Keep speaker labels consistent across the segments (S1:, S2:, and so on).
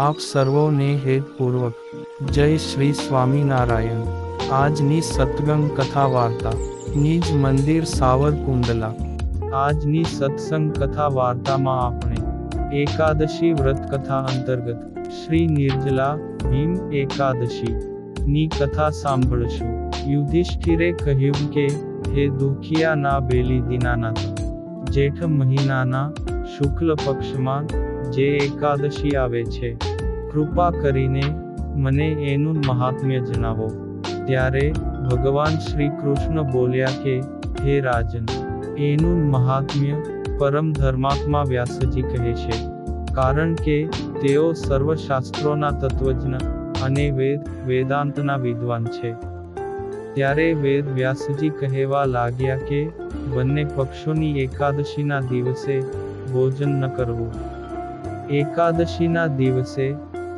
S1: આપ સર્વોને હેતપૂર્વક જય શ્રી સ્વામિનારાયણ. આજની સત્સંગ કથા વાર્તા. નિજ મંદિર સાવરકુંડલા. આજની સત્સંગ કથા વાર્તામાં આપણે એકાદશી વ્રત કથા અંતર્ગત શ્રી નિર્જલા ભીમ એકાદશી ની કથા સાંભળશું. યુધિષ્ઠિરે કહ્યું કે, હે દુખિયાના બેલી દીનાનાથ, જેઠ મહિનાના શુક્લ પક્ષમાં જે એકાદશી આવે છે, કૃપા કરીને મને એનું મહાત્મ્ય જણાવો. ત્યારે ભગવાન શ્રી કૃષ્ણ બોલ્યા કે, હે રાજન, એનું મહાત્મ્ય પરમ ધર્માત્મા વ્યાસજી કહે છે, કારણ કે તેઓ સર્વશાસ્ત્રોના તત્વજ્ઞ અને વેદાંતના વિદ્વાન છે. ત્યારે વેદ વ્યાસજી કહેવા લાગ્યા કે, બંને પક્ષોની એકાદશીના દિવસે ભોજન ન કરવું. એકાદશીના દિવસે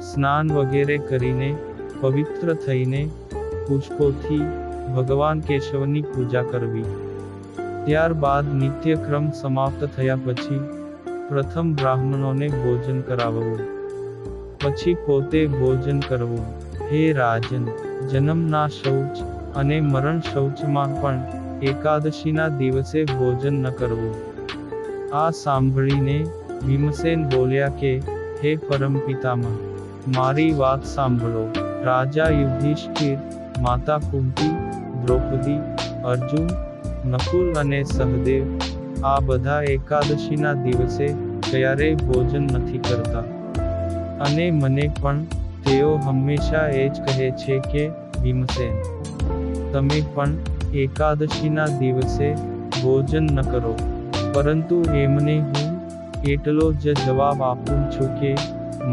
S1: સ્નાન વગેરે કરીને પવિત્ર થઈને પુષ્પોથી ભગવાન કેશવની પૂજા કરવી. ત્યારબાદ નિત્યક્રમ સમાપ્ત થયા પછી પ્રથમ બ્રાહ્મણોને ભોજન કરાવવું, પછી પોતે ભોજન કરવું. હે રાજન, જન્મના શૌચ અને મરણ શૌચમાં પણ એકાદશીના દિવસે ભોજન ન કરવું. આ સાંભળીને ભીમસેન બોલ્યા કે, હે પરમપિતામહ, મારી વાત સાંભળો. રાજા યુધિષ્ઠિર, માતા કુંતી, દ્રૌપદી, અર્જુન, નકુલ અને સહદેવ આ બધા એકાદશીના દિવસે ક્યારેય ભોજન નથી કરતા. અને મને પણ તેઓ હંમેશા એ જ કહે છે કે, ભીમસેન, તમે પણ એકાદશીના દિવસે ભોજન ન કરો. પરંતુ એમને હું એટલો જ જવાબ આપું છું કે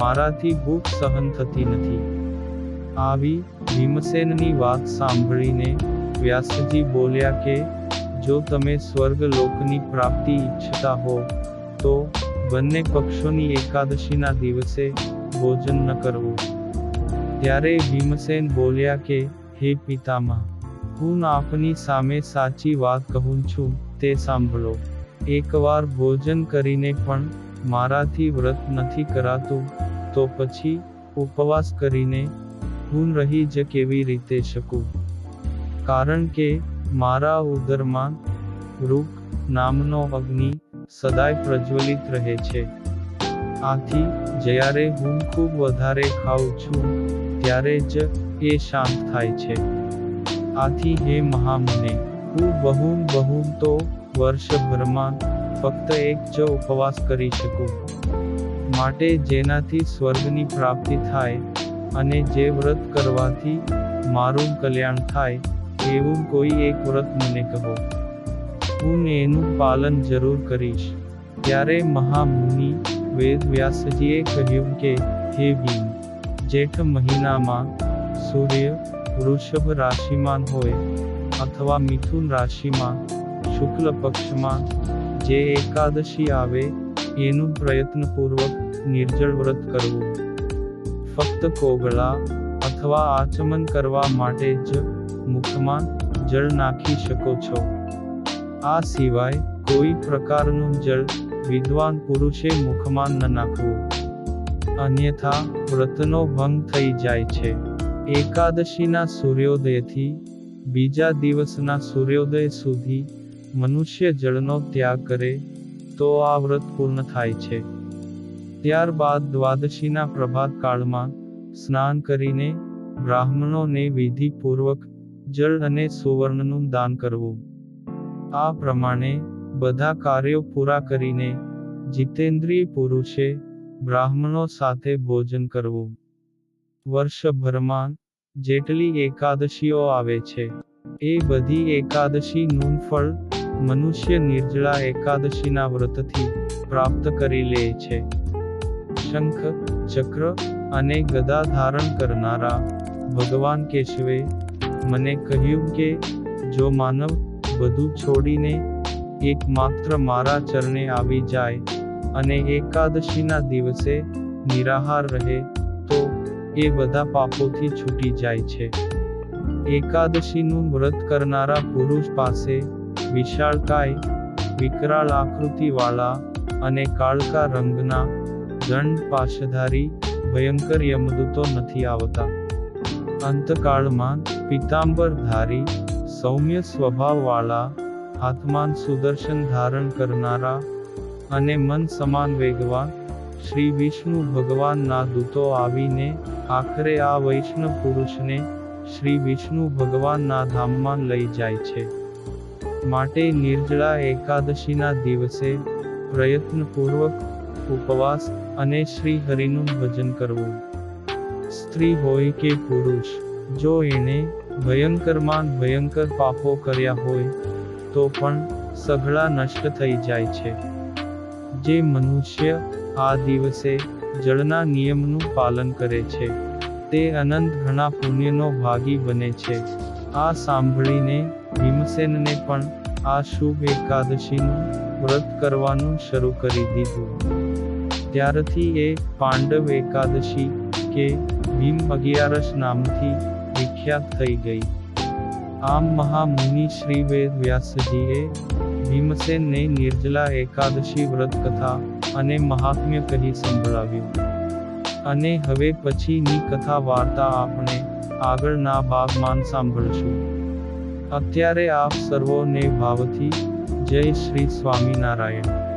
S1: મારાથી ભૂખ સહન થતી નથી. આવી ભીમસેનની વાત સાંભળીને વ્યાસજી બોલ્યા કે, જો તમે સ્વર્ગલોકની પ્રાપ્તિ ઈચ્છતા હો તો બંને પક્ષોની એકાદશીના દિવસે ભોજન ન કરવું. ત્યારે ભીમસેન બોલ્યા કે, હે પિતામહ, હું આપની સામે સાચી વાત કહું છું, તે સાંભળો. એકવાર ભોજન કરીને પણ મારાથી વ્રત નથી કરાતું, તો પછી ઉપવાસ કરીને હું રહી જ કેવી રીતે શકું? કારણ કે મારા ઉદરમાં રૂક નામનો અગ્નિ સદાય પ્રજ્વલિત રહે છે. આથી જ્યારે હું ખૂબ વધારે ખાઉં છું ત્યારે જ એ શાંત થાય છે. આથી હે મહામુને, હું બહુ તો વર્ષભરમાં ફક્ત એક જ ઉપવાસ કરી શકું. માટે જેનાથી સ્વર્ગની પ્રાપ્તિ થાય અને જે વ્રત કરવાથી મારું કલ્યાણ થાય, એવું કોઈ એક વ્રત મને કહો. હું એનું પાલન જરૂર કરીશ. ત્યારે મહામુનિ વેદ વ્યાસજીએ કહ્યું કે, હે ભીમ, જેઠ મહિનામાં સૂર્ય વૃષભ રાશિમાં હોય અથવા મિથુન રાશિમાં શુક્લ પક્ષમાં જે એકાદશી આવે એનું પ્રયત્નપૂર્વક નિર્જળ વ્રત કરવું. ફક્ત કોગળા અથવા આચમન કરવા માટે જ મુખમાં જળ નાખી શકો છો. આ સિવાય કોઈ પ્રકારનું જળ વિદ્વાન પુરુષે મુખમાં ન નાખવું, અન્યથા વ્રતનો ભંગ થઈ જાય છે. એકાદશીના સૂર્યોદયથી બીજા દિવસના સૂર્યોદય સુધી મનુષ્ય જળનો ત્યાગ કરે તો આ વ્રત પૂર્ણ થાય છે. ત્યારબાદ દ્વાદશીના પ્રભાત કાળમાં સ્નાન કરીને બ્રાહ્મણોને વિધિપૂર્વક જળ અને સુવર્ણનું દાન કરવું. આ પ્રમાણે બધા કાર્યો પૂરા કરીને જીતેન્દ્રિય પુરુષે બ્રાહ્મણો સાથે ભોજન કરવું. વર્ષભરમાં જેટલી એકાદશીઓ આવે છે એ બધી એકાદશીનું ફળ મનુષ્ય નિર્જળા એકાદશીના વ્રતથી પ્રાપ્ત કરી લે છે. શંખ, ચક્ર અને ગદા ધારણ કરનારા ભગવાન કેશવે મને કહ્યું કે, જો માનવ બધું છોડીને એકમાત્ર મારા ચરણે આવી જાય અને એકાદશીના દિવસે નિરાહાર રહે તો એ બધા પાપોથી છૂટી જાય છે. એકાદશીનું વ્રત કરનારા પુરુષ પાસે વિશાળકાય, વિકરાળ આકૃતિવાળા અને કાળકા રંગના દંડ પાશધારી ભયંકર યમદૂતો નથી આવતા. અંતકાળમાં પીતાંબર ધારી, સૌમ્ય સ્વભાવવાળા, હાથમાં સુદર્શન ધારણ કરનારા અને મન સમાન વેગવાન શ્રી વિષ્ણુ ભગવાનના દૂતો આવીને આખરે આ વૈષ્ણવ પુરુષને શ્રી વિષ્ણુ ભગવાનના ધામમાં લઈ જાય છે. માટે નિર્જળા એકાદશીના દિવસે પ્રયત્નપૂર્વક ઉપવાસ અને શ્રી હરિનું ભજન કરવું. સ્ત્રી હોય કે પુરુષ, જો એણે ભયંકરમાં ભયંકર પાપો કર્યા હોય તો પણ સઘળા નષ્ટ થઈ જાય છે. જે મનુષ્ય આ દિવસે જળના નિયમનું પાલન કરે છે તે અનંત ઘણા પુણ્યનો ભાગી બને છે. આ સાંભળીને ભીમસેનને પણ આ શુભ એકાદશીનું વ્રત કરવાનું શરૂ કરી દીધું. ત્યારથી એ પાંડવ એકાદશી કે ભીમ 11 નામથી વિખ્યાત થઈ ગઈ. આમ મહામુનિ શ્રી વેદ વ્યાસજીએ ભીમસેનને નિર્જલા એકાદશી વ્રત કથા અને મહાત્મ્ય કહી સંભળાવ્યું. અને હવે પછીની કથા વાર્તા આપણે આગળના ભાગમાં સાંભળશું. અત્યારે આપ સર્વોને ભાવથી જય શ્રી સ્વામિનારાયણ.